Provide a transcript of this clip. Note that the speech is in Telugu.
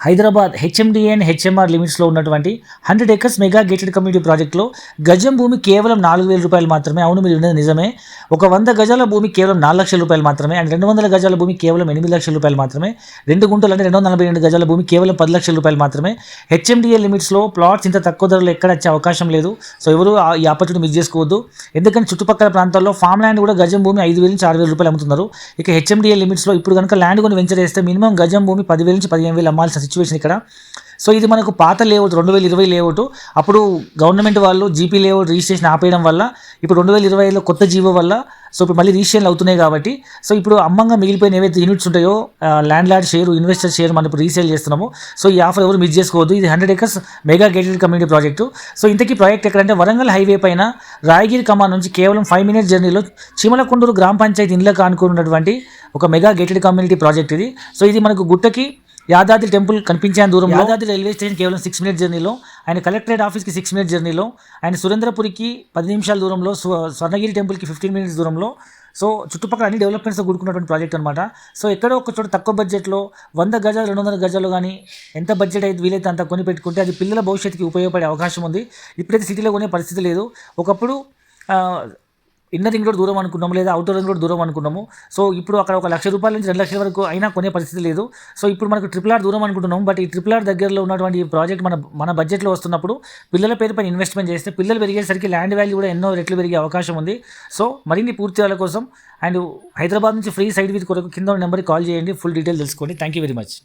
హైదరాబాద్ హెచ్ఎండిఏ అండ్ హెచ్ఎంఆర్ లిమిట్స్లో ఉన్నటువంటి 100 acres మెగా గేటెడ్ కమ్యూనిటీ ప్రాజెక్టులో గజం భూమి కేవలం 4,000 రూపాయలు మాత్రమే. అవును, మీరు విన్నది నిజమే. ఒక 100 గజాల భూమి కేవలం 4 లక్షల రూపాయలు మాత్రమే. అండ్ 200 గజాల భూమి కేవలం 8 లక్షల రూపాయలు మాత్రమే. 2 గుంటలు అంటే 242 గజాల భూమి కేవలం 10 లక్షల రూపాయలు మాత్రమే. హెచ్ఎండిఏ లిమిట్స్లో ప్లాట్స్ ఇంత తక్కువ ధరలో ఎక్కడ వచ్చే అవకాశం లేదు. సో ఎవరు ఈ ఆపర్చునిటీ మిస్ చేసుకోవద్దు. ఎందుకంటే చుట్టుపక్కల ప్రాంతాల్లో ఫామ్ ల్యాండ్ కూడా గజం భూమి 5,000 నుంచి 6,000 రూపాయలు అమ్ముతున్నారు. ఇక హెచ్ఎండిఏ లిమిట్స్లో ఇప్పుడు కనుక ల్యాండ్ కొని వెంచర్ చేస్తే మినిమం గజం భూమి 10,000 నుంచి 15,000 అమ్మాల్సిన సిచ్యువేషన్ ఇక్కడ. సో ఇది మనకు పాత లేఅవుట్ 2020 లేఅవుట్. అప్పుడు గవర్నమెంట్ వాళ్ళు జీపీ లేఅవుట్ రిజిస్ట్రేషన్ ఆపేయడం వల్ల ఇప్పుడు 2020లో కొత్త జీవో వల్ల సో ఇప్పుడు మళ్ళీ రిజిస్ట్రేషన్లు అవుతున్నాయి కాబట్టి సో ఇప్పుడు అమ్మంగా మిగిలిపోయిన ఏవైతే యూనిట్స్ ఉంటాయో land lord share, investor share మనం ఇప్పుడు రీసేల్ చేస్తున్నాము. సో ఈ ఆఫర్ ఎవరు మిస్ చేసుకోవద్దు. ఇది 100 acres mega gated community project. So ఇంతకీ ప్రాజెక్ట్ ఎక్కడంటే వరంగల్ హైవే పైన రాయగిరి కమాన్ నుంచి కేవలం 5 minutes జర్నీలో చీమలకొండూరు గ్రామ పంచాయతీ ఇండ్లకు ఆనుకున్నటువంటి ఒక మెగా గేటెడ్ కమ్యూనిటీ ప్రాజెక్ట్ ఇది. సో ఇది మనకు గుట్టకి యాదాద్రి టెంపుల్ కనిపించే దూరంలో, యాదాద్రి రైల్వే స్టేషన్ కేవలం 6 minutes జర్నీలో, అండ్ కలెక్టరేట్ ఆఫీస్కి 6 minutes జర్నీలో, అండ్ సురేంద్రపురికి 10 నిమిషాల దూరంలో, స్వర్ణగిరి టెంపుల్కి 15 minutes దూరంలో. సో చుట్టుపక్కల అన్ని డెవలప్మెంట్స్తో కూడుకున్నటువంటి ప్రాజెక్ట్ అనమాట. సో ఎక్కడో ఒక చోట తక్కువ బడ్జెట్లో 100 గజాలు 200 గజాలు కానీ ఎంత బడ్జెట్ అయితే వీలైతే అంత కొని పెట్టుకుంటే అది పిల్లల భవిష్యత్తుకి ఉపయోగపడే అవకాశం ఉంది. ఇప్పుడైతే సిటీలో కొనే పరిస్థితి లేదు. ఒకప్పుడు ఇన్నర్ రింగ్ రోడ్ దూరం అనుకున్నాము, లేదా అవుటర్ రింగ్ రోడ్ దూరం అనుకున్నాము. సో ఇప్పుడు అక్కడ 1 లక్ష రూపాయల నుంచి 2 లక్షల వరకు అయినా కొనే పరిస్థితి లేదు. సో ఇప్పుడు మనకు RRR దూరం అనుకుంటున్నాము. బట్ ఈ RRR దగ్గరలో ఉన్నటువంటి ఈ ప్రాజెక్ట్ మన బడ్జెట్లో వస్తున్నప్పుడు పిల్లల పేరు పైన ఇన్వెస్ట్మెంట్ చేస్తే పిల్లలు పెరిగేసరికి ల్యాండ్ వాల్యూ కూడా ఎన్నో రెట్లు పెరిగే అవకాశం ఉంది. సో మరిన్ని పూర్తి వాళ్ళ కోసం అండ్ హైదరాబాద్ నుంచి ఫ్రీ సైట్ విత్ కొరకు కింద నెంబర్కి కాల్ చేయండి. ఫుల్ డీటెయిల్ తెలుసుకోండి. Thank you very much.